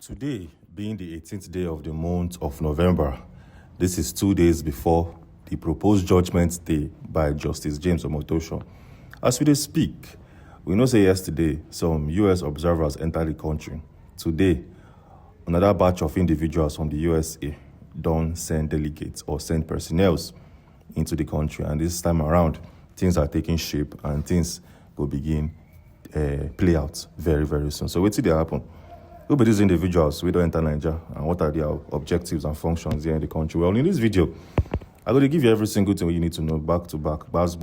Today, being the 18th day of the month of November, this is 2 days before the proposed judgment day by Justice James Omotosho. As we speak, we know say yesterday some U.S. observers entered the country. Today, another batch of individuals from the USA don't send delegates or send personnel into the country. And this time around, things are taking shape and things will begin play out very, very soon. So wait till they happen. Who be these individuals we don't enter Nigeria and what are their objectives and functions here in the country? Well, in this video, I'm going to give you every single thing you need to know back to back,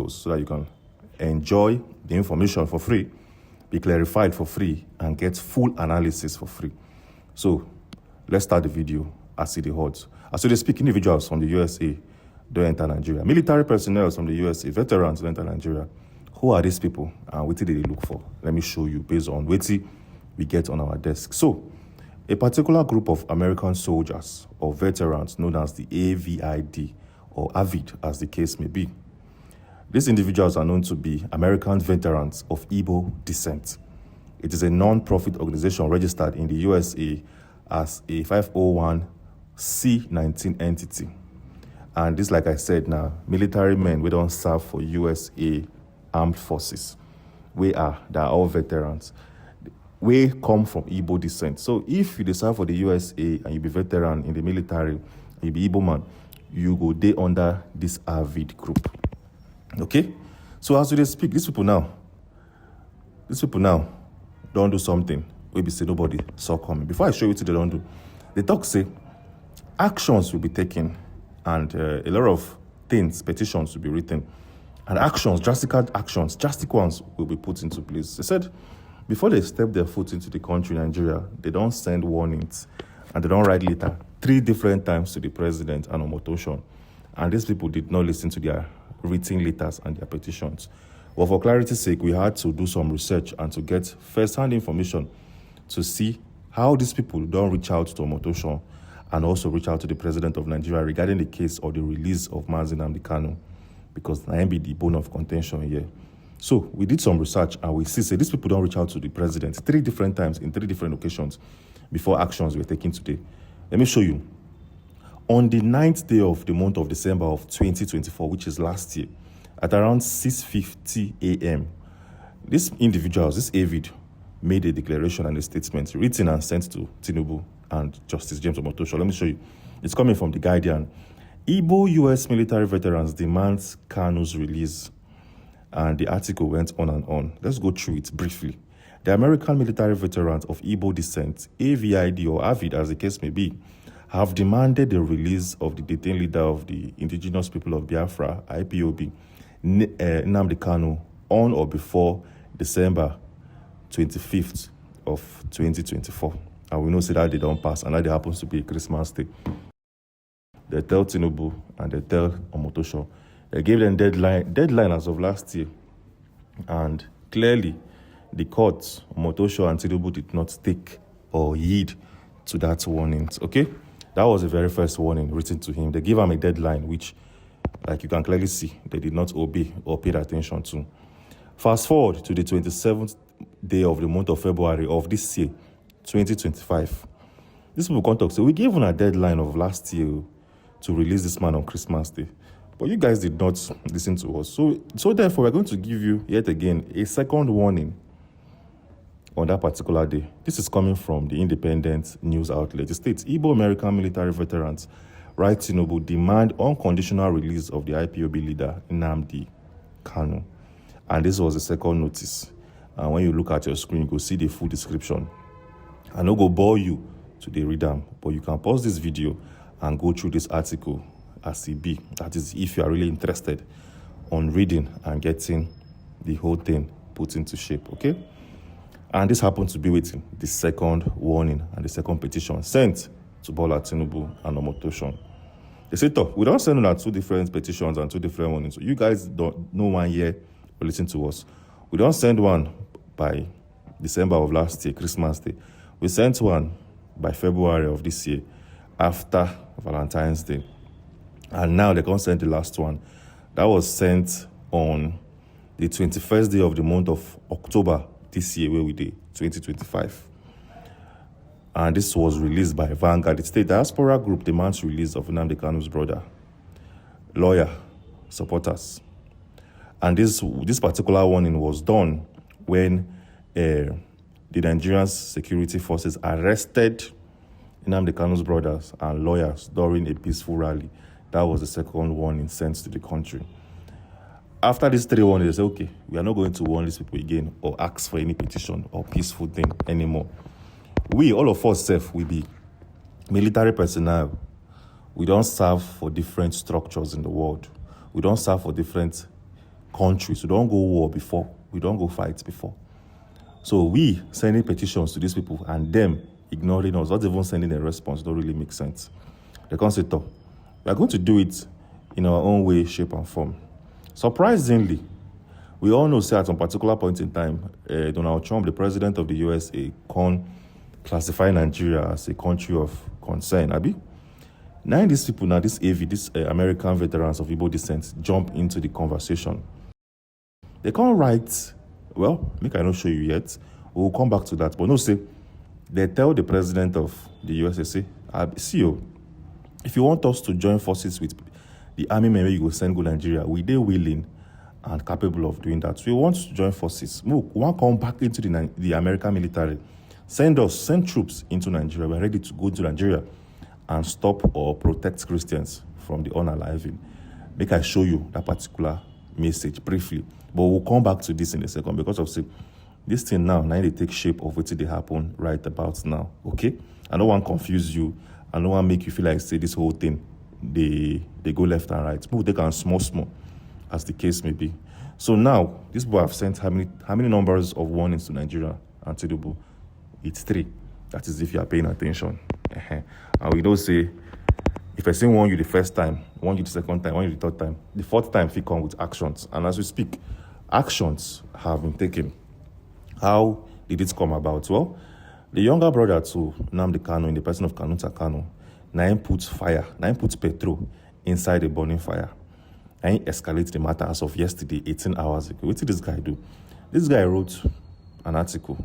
so that you can enjoy the information for free, be clarified for free, and get full analysis for free. So let's start the video as it holds. As they speak, individuals from the USA don't enter Nigeria. Military personnel from the USA, veterans don't enter Nigeria. Who are these people and what did they look for? Let me show you based on what we get on our desk. So, a particular group of American soldiers or veterans known as the AVID or AVID as the case may be. These individuals are known to be American veterans of Igbo descent. It is a non-profit organization registered in the USA as a 501c19 entity. And this, like I said now, military men, we don't serve for USA armed forces. They are all veterans. We come from Igbo descent. So if you decide for the USA and you be veteran in the military, and you be Igbo man, you go there under this AVID group. Okay? So as we speak, these people now don't do something. We be say nobody saw coming. Before I show you what they don't do, they talk say actions will be taken and a lot of things, petitions will be written. And actions, drastic ones will be put into place. They said, before they step their foot into the country, Nigeria, they don't send warnings and they don't write letter 3 different times to the president and Omotosho. And these people did not listen to their written letters and their petitions. Well, for clarity's sake, we had to do some research and to get first-hand information to see how these people don't reach out to Omotosho and also reach out to the president of Nigeria regarding the case of the release of Nnamdi Kanu, because that be the bone of contention here. So we did some research and we see these people don't reach out to the president 3 different times in 3 different occasions before actions were taken today. Let me show you. On the 9th day of the month of December of 2024, which is last year, at around 6:50 a.m., these individuals, this AVID, made a declaration and a statement written and sent to Tinubu and Justice James Omotosho. Let me show you. It's coming from The Guardian. Igbo U.S. military veterans demands Kanu's release. And the article went on and on. Let's go through it briefly. The American military veterans of Igbo descent, AVID or AVID as the case may be, have demanded the release of the detained leader of the indigenous people of Biafra, IPOB, Nnamdi Kanu, on or before December 25th of 2024. And we know that they don't pass, and that happens to be a Christmas day. They tell Tinubu and they tell Omotosho. They gave them deadline as of last year. And clearly, the courts, Omotosho and Tinubu did not take or heed to that warning. Okay? That was the very first warning written to him. They gave him a deadline, which, like you can clearly see, they did not obey or pay attention to. Fast forward to the 27th day of the month of February of this year, 2025. These people contact say, we gave him a deadline of last year to release this man on Christmas Day. But you guys did not listen to us. So therefore, we're going to give you, yet again, a second warning on that particular day. This is coming from the independent news outlet. It states, Igbo American military veterans, right Tinubu, demand unconditional release of the IPOB leader, Nnamdi Kanu. And this was the second notice. And when you look at your screen, you will see the full description. I no go bore you to the read them, but you can pause this video and go through this article as it be. That is, if you are really interested on reading and getting the whole thing put into shape, okay? And this happened to be waiting the second warning and the second petition sent to Bola Tinubu and Omotosho. They said, we don't send out 2 different petitions and 2 different warnings. So you guys don't know one year or listen to us. We don't send one by December of last year, Christmas Day. We sent one by February of this year, after Valentine's Day. And now they can't send the last one. That was sent on the 21st day of the month of October this year, where we did, 2025. And this was released by Vanguard. The state diaspora group demands release of Nnamdi Kanu's brother, lawyer, supporters. And this particular warning was done when the Nigerian security forces arrested Nnamdi Kanu's brothers and lawyers during a peaceful rally. That was the second warning sent to the country. After these 3 warnings, they said, okay, we are not going to warn these people again or ask for any petition or peaceful thing anymore. We, all of us, will be military personnel. We don't serve for different structures in the world. We don't serve for different countries. We don't go war before. We don't go fight before. So we sending petitions to these people and them ignoring us, not even sending a response, don't really make sense. The concept of, we are going to do it in our own way, shape, and form. Surprisingly, we all know at some particular point in time, Donald Trump, the president of the USA, classify Nigeria as a country of concern. Abi? Now these people, this AVID, these American veterans of Igbo descent, jump into the conversation. They can't write, well, make I not show you yet. We'll come back to that. But no, say, they tell the president of the USA, say, CEO, if you want us to join forces with the army member you go send go Nigeria, we they willing and capable of doing that. So we want to join forces. We want to come back into the American military. Send troops into Nigeria. We're ready to go to Nigeria and stop or protect Christians from the unaliving. Make I show you that particular message briefly. But we'll come back to this in a second because of this thing now they take shape of what they happen right about now. Okay? I don't want to confuse you. I don't want to make you feel like say this whole thing they go left and right. People take on small, as the case may be. So now, these people have sent how many numbers of warnings to Nigeria and Tinubu? It's 3. That is if you are paying attention. And we don't say, if I say warn you the first time, warn you the second time, warn you the third time, the fourth time, if you come with actions. And as we speak, actions have been taken. How did it come about? Well, the younger brother to Nnamdi Kanu, in the person of Kanu, Naim puts petrol inside a burning fire. And he escalates the matter as of yesterday, 18 hours ago. What did this guy do? This guy wrote an article,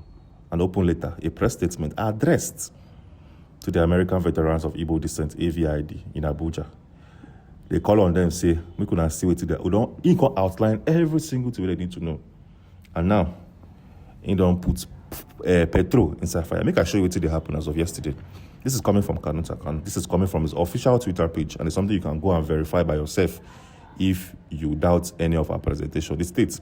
an open letter, a press statement addressed to the American veterans of Igbo descent, AVID, in Abuja. They call on them, say, we could see what he can outline every single thing they need to know. And now, he don't put petrol inside fire. Make I show you what did happen as of yesterday. This is coming from Kanu. This is coming from his official Twitter page, and it's something you can go and verify by yourself if you doubt any of our presentation. It states,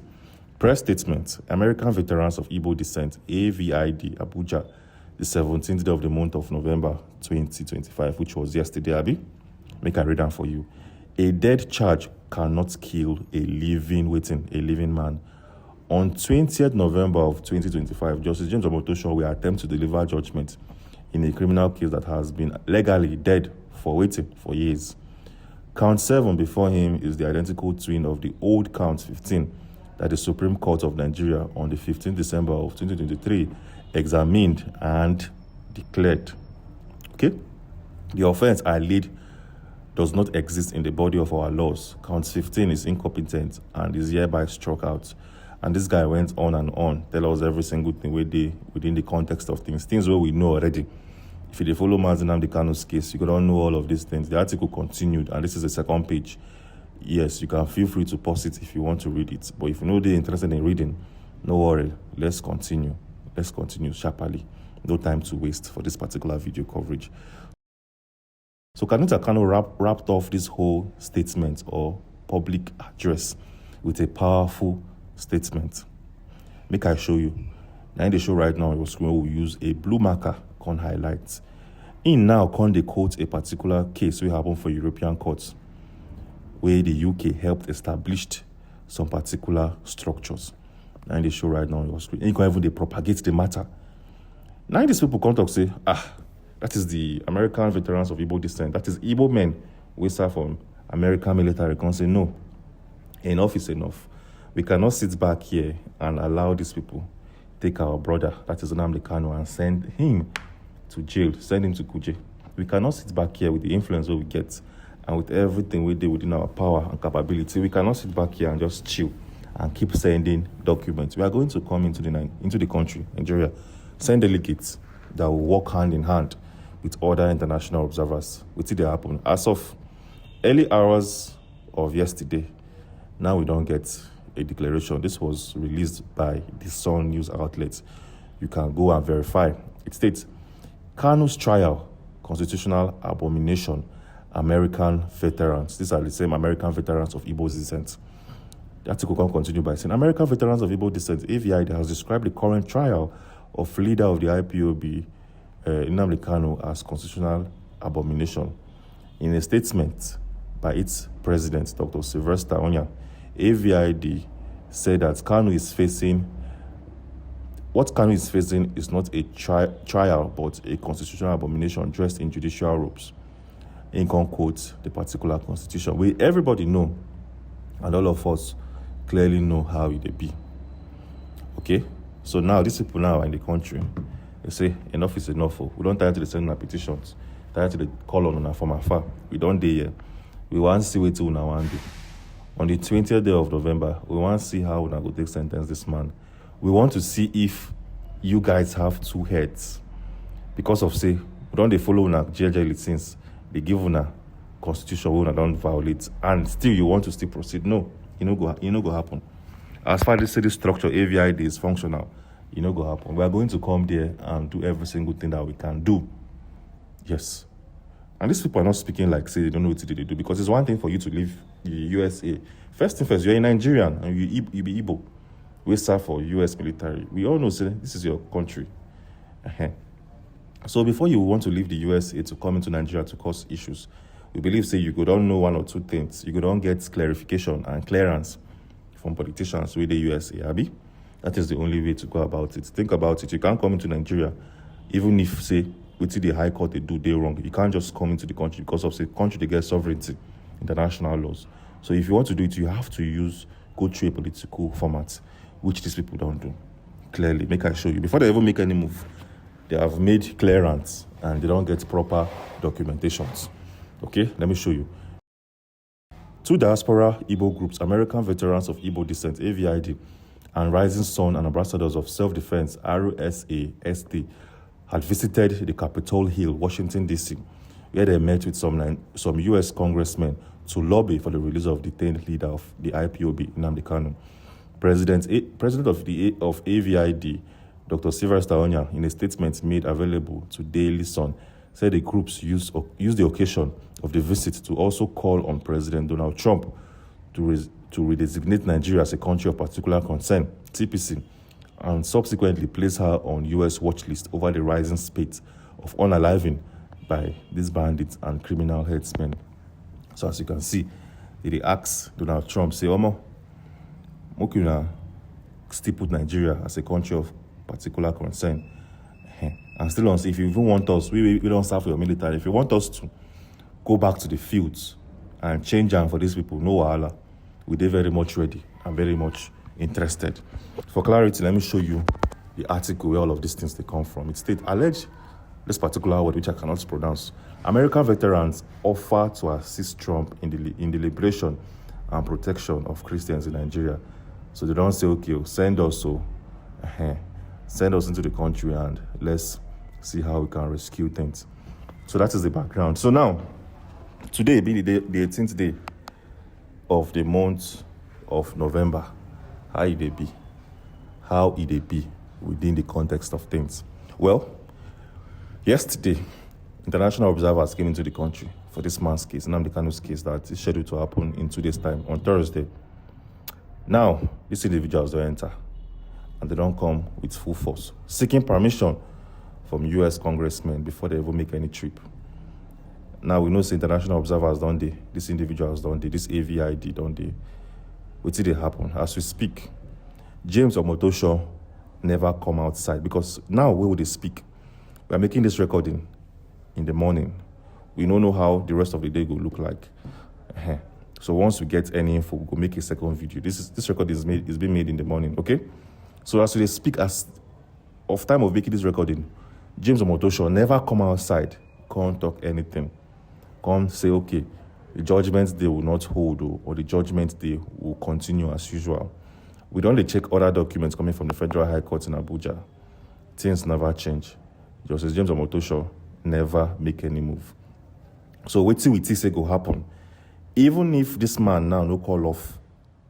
press statement, American veterans of Igbo descent, AVID, Abuja, the 17th day of the month of November 2025, which was yesterday, Abi. Make I read down for you. A dead charge cannot kill a living man. On 20th November of 2025, Justice James Omotosho will attempt to deliver judgment in a criminal case that has been legally dead for years. Count 7 before him is the identical twin of the old Count 15 that the Supreme Court of Nigeria on the 15th December of 2023 examined and declared. Okay? The offense alleged does not exist in the body of our laws. Count 15 is incompetent and is hereby struck out. And this guy went on, tell us every single thing within the context of things where we know already. If you follow Nnamdi Kanu's case, you don't know all of these things. The article continued, and this is the second page. Yes, you can feel free to pause it if you want to read it. But if you're not interested in reading, no worry. Let's continue sharply. No time to waste for this particular video coverage. So Kanu wrapped off this whole statement or public address with a powerful statement. Make I show you. Now in the show right now, your screen will use a blue marker con highlights. In now con they quote a particular case we happen for European courts where the UK helped establish some particular structures. Now in the show right now on your screen. And you can even they propagate the matter. Now these people come talk say, that is the American veterans of Igbo descent. That is Igbo men we serve from American military. Can say no. Enough is enough. We cannot sit back here and allow these people take our brother, that is Nnamdi Kanu, and send him to jail, send him to Kuje. We cannot sit back here with the influence that we get and with everything we do within our power and capability. We cannot sit back here and just chill and keep sending documents. We are going to come into the country, Nigeria, send delegates, that will work hand in hand with other international observers. We see they happen. As of early hours of yesterday, now we don't get a declaration. This was released by the Sun news outlet. You can go and verify. It states, Kanu's trial, constitutional abomination, American veterans. These are the same American veterans of Igbo descent. The article can continue by saying, American veterans of Igbo descent, AVID, has described the current trial of leader of the IPOB, Nnamdi Kanu, as constitutional abomination. In a statement by its president, Dr. Sylvester Onya, AVID said that what Kanu is facing is not a trial, but a constitutional abomination dressed in judicial robes. In quotes the particular constitution. We everybody know, and all of us clearly know how it be. Okay? So now these people now are in the country. They say enough is enough. We don't tire to the send petitions. Tire to the call on from afar. We don't day here. We want to see what we now want to do. On the 20th day of November, we want to see how we go take sentence this man. We want to see if you guys have two heads. Because of say, we don't they follow una JJ since they give una constitution we don't violate, and still you want to still proceed. No, it no go happen. As far as the structure AVID is functional, it no go happen. We are going to come there and do every single thing that we can do. Yes. And these people are not speaking like say they don't know what they do, because it's one thing for you to leave the USA. First thing first, you're a Nigerian and you be Igbo. We serve for US military. We all know say this is your country. So before you want to leave the USA to come into Nigeria to cause issues, we believe say you go don't know one or two things. You go don't get clarification and clearance from politicians with the USA, Abi. That is the only way to go about it. Think about it. You can't come into Nigeria, even if say with the High Court they do they wrong. You can't just come into the country because of the country they get sovereignty, international laws. So if you want to do it, you have to go through a political format, which these people don't do. Clearly, make I show you. Before they even make any move, they have made clearance and they don't get proper documentations. Okay, let me show you. Two diaspora Igbo groups, American Veterans of Igbo Descent, AVID, and Rising Sun and Ambassadors of Self-Defense, RSASD, had visited the Capitol Hill, Washington, D.C., where they met with some U.S. congressmen to lobby for the release of detained leader of the IPOB, Nnamdi Kanu. President of AVID, Dr. Sylvester Onya, in a statement made available to Daily Sun, said the groups used the occasion of the visit to also call on President Donald Trump to redesignate Nigeria as a country of particular concern, TPC, and subsequently place her on U.S. watch list over the rising spate of unaliving by these bandits and criminal headsmen. So as you can see, they asked Donald Trump, say, Omo, Mokuna still put Nigeria as a country of particular concern. And still on, if you even want us, we don't serve for your military. If you want us to go back to the fields and change them for these people, no wahala. We're very much ready and very much interested. For clarity, let me show you the article where all of these things they come from. It states, alleged, this particular word which I cannot pronounce, American veterans offer to assist Trump in the liberation and protection of Christians in Nigeria. So they don't say, okay, send us into the country and let's see how we can rescue things. So that is the background. So now, today being the 18th day of the month of November, how it be within the context of things. Well, yesterday, international observers came into the country for this man's case, Nnamdi Kanu's case, that is scheduled to happen in 2 days' time, on Thursday. Now, these individuals don't enter, and they don't come with full force, seeking permission from U.S. congressmen before they even make any trip. Now, we know the international observers don't they, these individuals don't they, this AVID don't they. What did it happen? As we speak, James Omotosho never come outside, because now where would they speak? We are making this recording in the morning. We don't know how the rest of the day will look like. So once we get any info, we'll make a second video. This record is being made in the morning, okay? So as they speak, as of time of making this recording, James Omotosho never come outside, can't talk anything. Come say, okay, the judgment day will not hold, or the judgment day will continue as usual. We don't check other documents coming from the Federal High Court in Abuja. Things never change. Justice James Omotosho never make any move. So wetin we think say go happen? Even if this man now no call off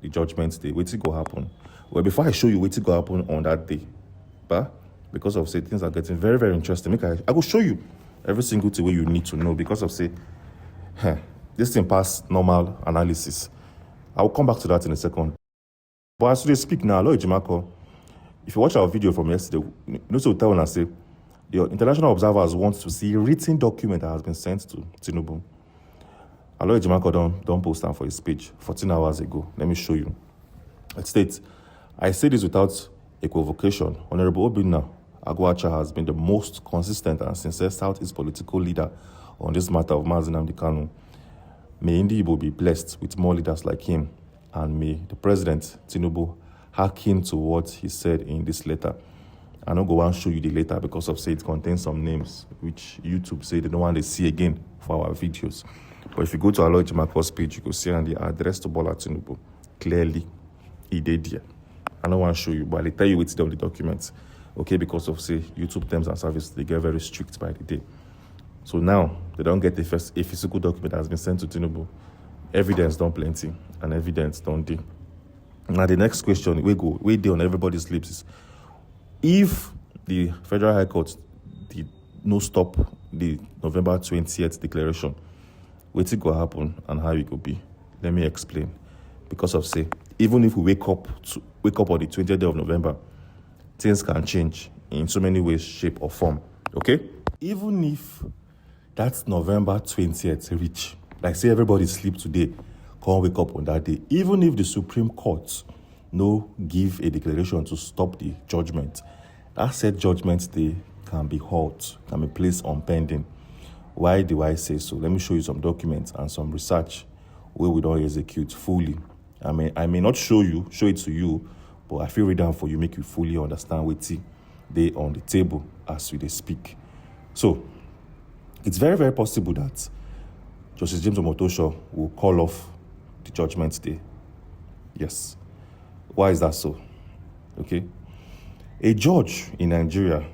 the judgment day, wetin go happen? Well, before I show you wetin go happen on that day, but because of say things are getting very, very interesting, I will show you every single thing you need to know because of say, this thing pass normal analysis. I will come back to that in a second. But as they speak now, Aloy Ejimako, if you watch our video from yesterday, you know to tell and say the international observers want to see a written document that has been sent to Tinubu. Aloy Ejimako don't post them for his page 14 hours ago. Let me show you. It states, I say this without equivocation. Honorable Obinna Agwacha has been the most consistent and sincere Southeast political leader on this matter of Nnamdi Kanu. May Igbo be blessed with more leaders like him, and may the President, Tinubu, hearken to what he said in this letter. I'm not going to show you the letter because of say it contains some names which YouTube say they don't want to see again for our videos. But if you go to Aloy Ejimako's page, you can see on the address to Bola Tinubu. Clearly, he did here. I don't want to show you, but I'll tell you it's on the documents. Okay, because of say YouTube terms and service, they get very strict by the day. So now they don't get a physical document that has been sent to Tinubu. Evidence don't plenty, and evidence don't do. Now the next question we do on everybody's lips is, if the Federal High Court did no stop the November 20th declaration, what's it going to happen and how it will be? Let me explain. Because of say, even if we wake up on the 20th day of November, things can change in so many ways, shape, or form. Okay? Even if that's November 20th reach, like say everybody sleep today, can't wake up on that day. Even if the Supreme Court no give a declaration to stop the judgment, that said judgment day can be halt, can be placed on pending. Why do I say so? Let me show you some documents and some research where we don't execute fully. I may not show it to you, but I feel read down for you, make you fully understand what they on the table as we speak. So it's very, very possible that Justice James Omotosho will call off the judgment day. Yes. Why is that so? Okay. A judge in Nigeria,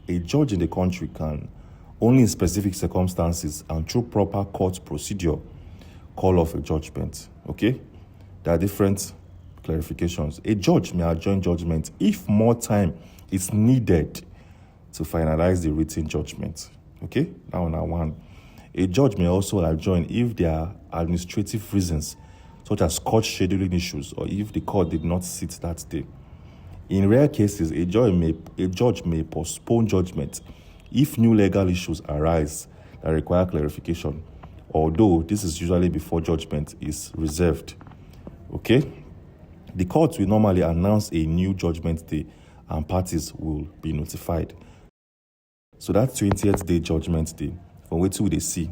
a judge in the country can only in specific circumstances and through proper court procedure call off a judgment. Okay? There are different clarifications. A judge may adjourn judgment if more time is needed to finalize the written judgment. Okay? Now, one. A judge may also adjourn if there are administrative reasons, such as court scheduling issues, or if the court did not sit that day. In rare cases, a judge may postpone judgment if new legal issues arise that require clarification, although this is usually before judgment is reserved. Okay? The court will normally announce a new judgment day and parties will be notified. So that 20th day judgment day, from what they see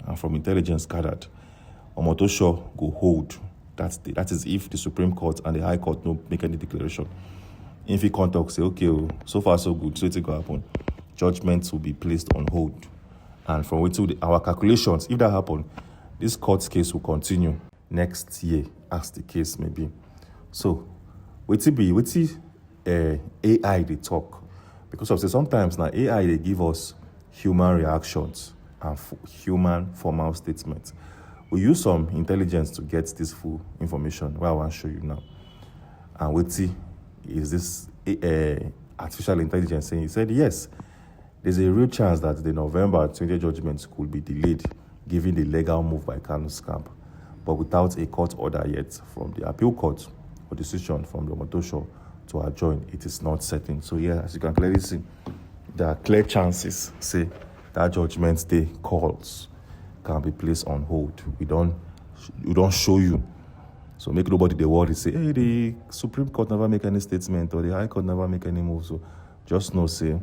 and from intelligence gathered, Omotosho go hold that day. That is if the Supreme Court and the High Court no make any declaration. If he contact say, okay, so far so good, so it will happen. Judgments will be placed on hold. And from our calculations, if that happen, this court case will continue next year, as the case may be. So, AI they talk. Because of say sometimes now AI they give us human reactions and human formal statements. We use some intelligence to get this full information. What I want to show you now. And is this artificial intelligence saying? He said yes. There's a real chance that the November 20 judgment could be delayed, given the legal move by Kanu's camp, but without a court order yet from the appeal court or decision from the Omotosho to adjourn, it is not certain. So yeah, as you can clearly see, there are clear chances, say, that judgment day calls can be placed on hold. We don't show you. So make nobody the worry, say, hey, the Supreme Court never make any statement or the High Court never make any move. So just know, say,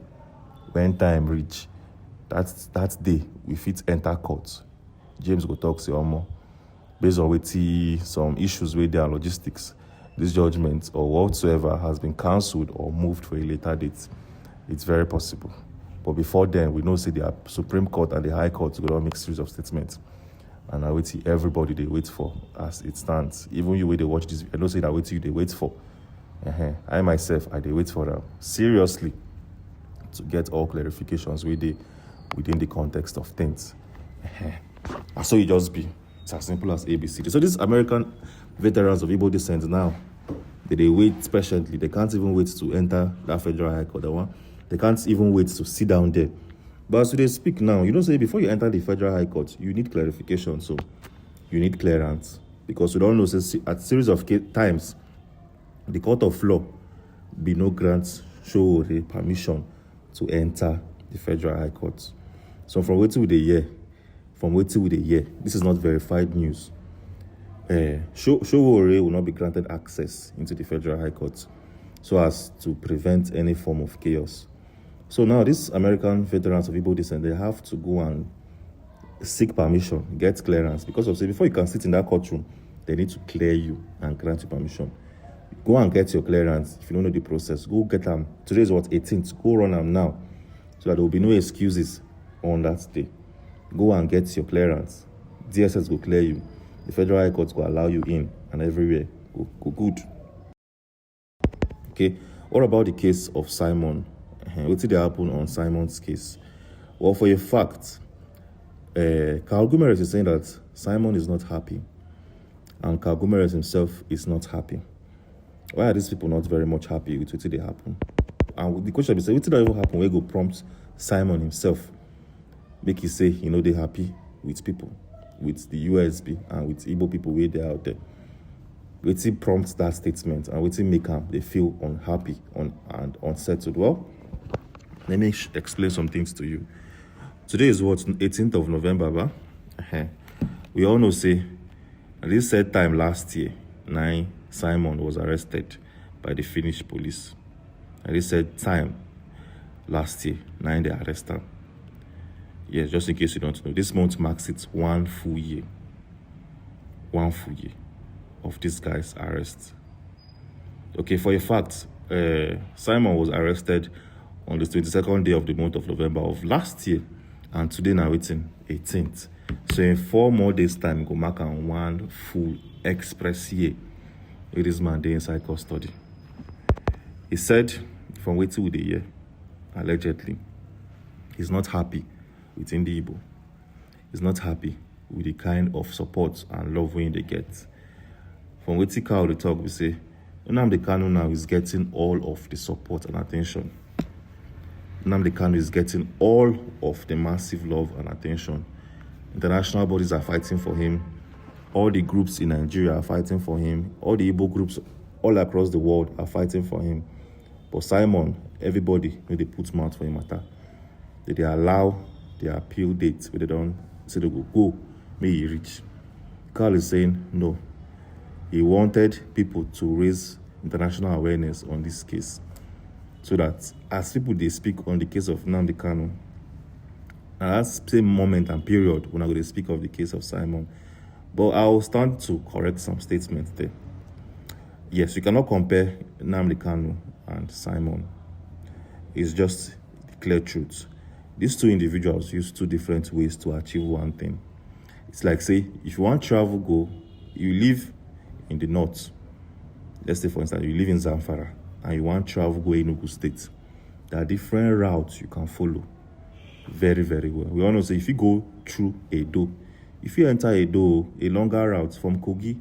when time reach, that day, we fit enter court. James go talk, say, based on some issues with their logistics, this judgment or whatsoever has been cancelled or moved for a later date. It's very possible. But before then, we know, say, the Supreme Court and the High Court will make series of statements. And I wait everybody they wait for as it stands. Even you, when they watch this, I don't say that they wait for. I myself, they wait for them. Seriously. to get all clarifications within the context of things. And so it just be. It's as simple as ABCD. So these American veterans of Igbo descent now, they wait patiently. They can't even wait to enter that federal high court. They can't even wait to sit down there. But as they speak now, say before you enter the federal high court, you need clarification. So you need clearance. Because we don't know, at series of times, the court of law be no grant show the permission to enter the federal high court. So from wait till the year, this is not verified news. Showore will not be granted access into the federal high court so as to prevent any form of chaos. So now these American veterans of Igbo descent, they have to go and seek permission, get clearance, because before you can sit in that courtroom, they need to clear you and grant you permission. Go and get your clearance. If you don't know the process, go get them. Today is 18th. Go run them now, so that there will be no excuses on that day. Go and get your clearance. DSS will clear you. The federal high court will allow you in, and everywhere go good. Okay. What about the case of Simon? What did happen on Simon's case? Well, for a fact, Carl Gumeres is saying that Simon is not happy, and Carl Gumeres himself is not happy. Why are these people not very much happy with what they happen? And the question is, what did even happen? We go prompt Simon himself, make he say, they happy with people, with the USB and with Igbo people where they out there. What prompts that statement, and what make them they feel unhappy and unsettled? Well, let me explain some things to you. Today is 18th of November, ba? We all know, say, at this said time last year, Simon was arrested by the Finnish police. At this said time last year, they arrested him. Yes, just in case you don't know, this month marks it 1 full year. 1 full year of this guy's arrest. Okay, for a fact, Simon was arrested on the 22nd day of the month of November of last year, and today now it's 18th. So in 4 more days' time, go mark on 1 full express year with this man day inside custody. He said, from waiting with the year, allegedly, he's not happy within the Igbo. He's not happy with the kind of support and love they get. From waiting Carl the talk, we say, Nnamdi Kanu now is getting all of the support and attention. Nnamdi Kanu is getting all of the massive love and attention. International bodies are fighting for him. All the groups in Nigeria are fighting for him. All the Igbo groups all across the world are fighting for him. But Simon, everybody, when they put mouth for him matter, they allow their appeal date where they don't say they go, may he reach. Carl is saying no. He wanted people to raise international awareness on this case, so that as people they speak on the case of Nnamdi Kanu, and at the same moment and period when I'm going to speak of the case of Simon. But I'll stand to correct some statements there. Yes, you cannot compare Nnamdi Kanu and Simon. It's just the clear truth. These two individuals use 2 different ways to achieve one thing. It's like, say, if you want travel, go, you live in the north. Let's say, for instance, you live in Zamfara, and you want travel, go Enugu State. There are different routes you can follow very, very well. We all know, say, if you go through Edo, if you enter Edo, a longer route from Kogi,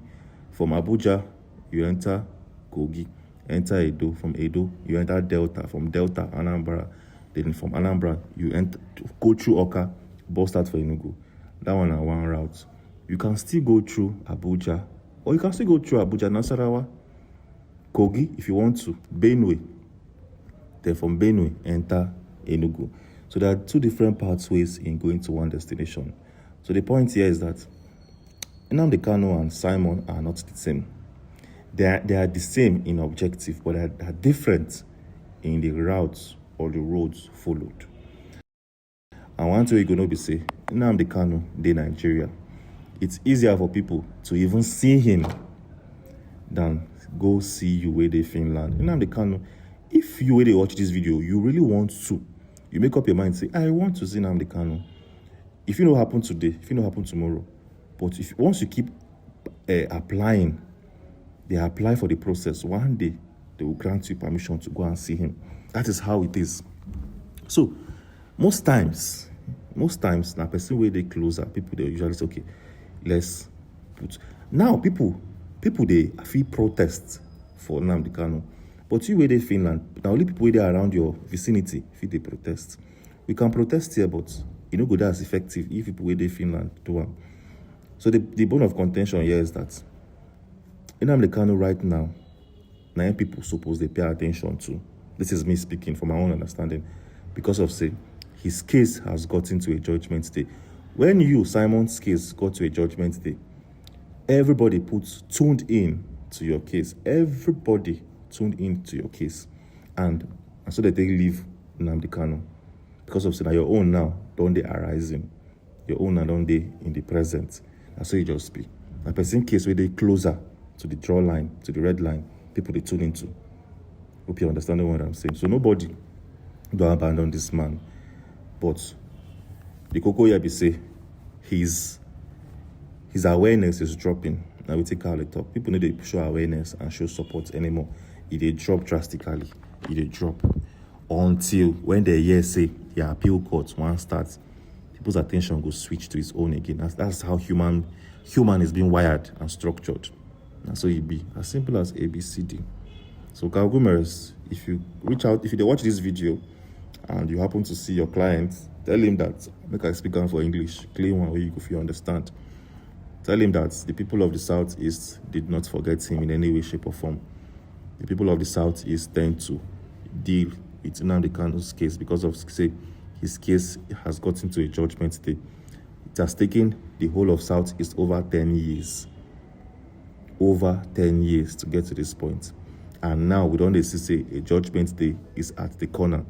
from Abuja, you enter Kogi. Enter Edo, from Edo, you enter Delta, from Delta, Anambra. Then from Anambra, you go through Oka, bus start for Enugu. That one is one route. You can still go through Abuja, or you can still go through Abuja, Nasarawa, Kogi, if you want to, Benue. Then from Benue, enter Enugu. So there are 2 different pathways in going to one destination. So the point here is that Nnamdi Kanu and Simon are not the same. They are the same in objective, but they are different in the routes or the roads followed. And one thing we're going to be say, Nnamdi Kanu, in Nigeria, it's easier for people to even see him than go see you where they Finland. Nnamdi Kanu, if you where they watch this video, you really want to, you make up your mind, say, I want to see Nnamdi Kanu. If you know happen today, if you know happen tomorrow, but once you keep applying, they apply for the process, one day they will grant you permission to go and see him. That is how it is. So most times now person where they closer, people they usually say, okay, let's put now people they feel protest for Nnamdi Kanu. But you where they Finland, now only people where they around your vicinity if they protest. We can protest here, but you know, go that as effective if people where they Finland do one. So the bone of contention here is that Nnamdi Kanu right now, 9 people suppose they pay attention to. This is me speaking from my own understanding, because of say his case has gotten to a judgment day. When you, Simon's case, got to a judgment day, everybody tuned in to your case. Everybody tuned in to your case. And so that they leave Nnamdi Kanu. Because of saying your own now, don't they arising? Your own now don't they in the present. And so you just speak. A person case where they closer to the draw line, to the red line, people they tune into. Hope you're understanding what I'm saying. So nobody don't abandon this man. But the Coco Yabi say his awareness is dropping. Now we take out the talk. People need to show awareness and show support anymore. It drop drastically. It drop until when the year say the appeal court one starts, people's attention goes switch to its own again. That's how human is being wired and structured. And so it be as simple as ABCD. So Kagumers, if you reach out, if you watch this video and you happen to see your client, tell him that make I speak for English, clean one way if you understand. Tell him that the people of the Southeast did not forget him in any way, shape, or form. The people of the Southeast tend to deal with Nnamdi Kanu's case because of, say, his case has gotten to a judgment day. It has taken the whole of Southeast over 10 years. Over 10 years to get to this point. And now we don't say a judgment day is at the corner.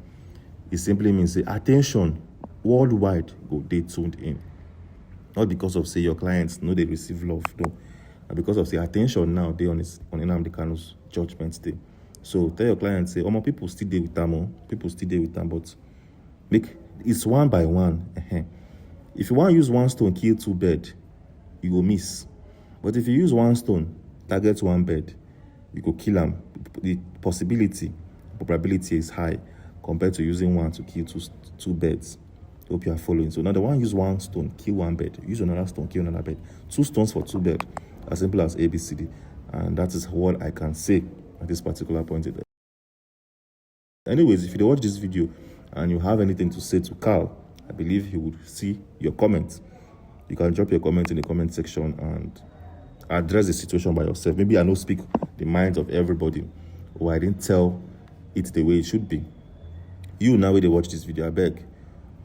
It simply means, say, attention worldwide go they tuned in. Not because of, say, your clients know they receive love, no. And because of, say, attention now they on Nnamdi Kanu's judgment day. So tell your clients, say, oh, my people still deal with them, but it's one by one. If you want to use one stone, kill 2 birds, you go miss. But if you use one stone, target 1 bird, you go kill them. The probability is high compared to using one to kill two birds. Hope you are following. So now the one use 1 stone, kill 1 bird. Use another stone, kill another bird. 2 stones for 2 birds. As simple as ABCD. And that is what I can say at this particular point. Anyways, if you watch this video and you have anything to say to Carl, I believe he would see your comments. You can drop your comment in the comment section and address the situation by yourself. Maybe I don't speak the minds of everybody, or I didn't tell it the way it should be. You now when they watch this video, I beg,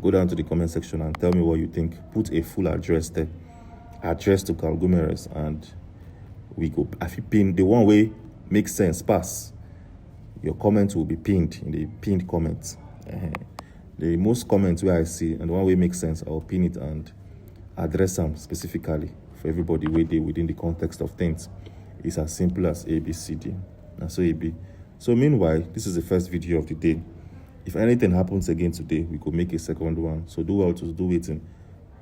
go down to the comment section and tell me what you think. Put a full address there. Address to Carl Gomeres, and we go. If you pin the one way makes sense, pass. Your comment will be pinned in the pinned comments. The most comments where I see and the one way makes sense, I'll pin it and address them specifically for everybody within the context of things. It's as simple as ABCD. And so it be. So meanwhile, this is the first video of the day. If anything happens again today, we could make a second one. So do well to do it and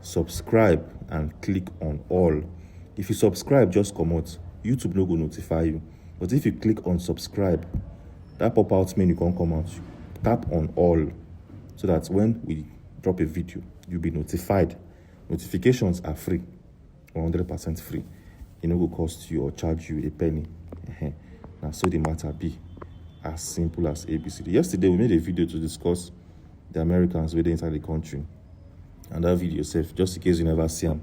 subscribe and click on all. If you subscribe, just come out. YouTube no go notify you. But if you click on subscribe, that pop-out menu can come out. Tap on all so that when we drop a video, you'll be notified. Notifications are free, 100% free. It no go cost you or charge you a penny. Now, so the matter be as simple as ABCD. Yesterday, we made a video to discuss the Americans within inside the country. And that video safe, just in case you never see them,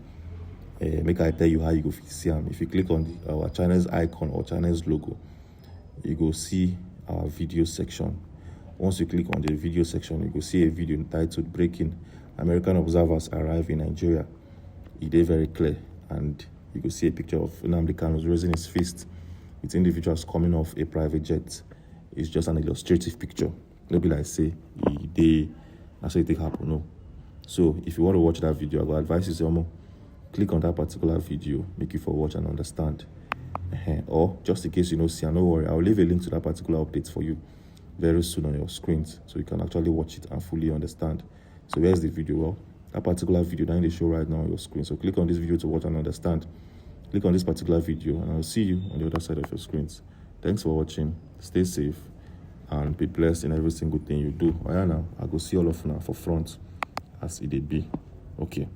make I tell you how you go see them. If you click on our channel's icon or channel's logo, you go see our video section. Once you click on the video section, you go see a video entitled "Breaking: American Observers Arrive in Nigeria." It is very clear, and you can see a picture of Nnamdi Kanu raising his fist with individuals coming off a private jet. It's just an illustrative picture. It'll be like say that's how it happen. No. So if you want to watch that video, I will advise you say, click on that particular video, make you for watch and understand. Or just in case you know see, no worry, I'll leave a link to that particular update for you very soon on your screens, so you can actually watch it and fully understand. So where's the video? Well, that particular video that in the show right now on your screen. So click on this video to watch and understand. Click on this particular video, and I'll see you on the other side of your screens. Thanks for watching. Stay safe. and be blessed in every single thing you do. Now, I go see all of now for front as it be. Okay.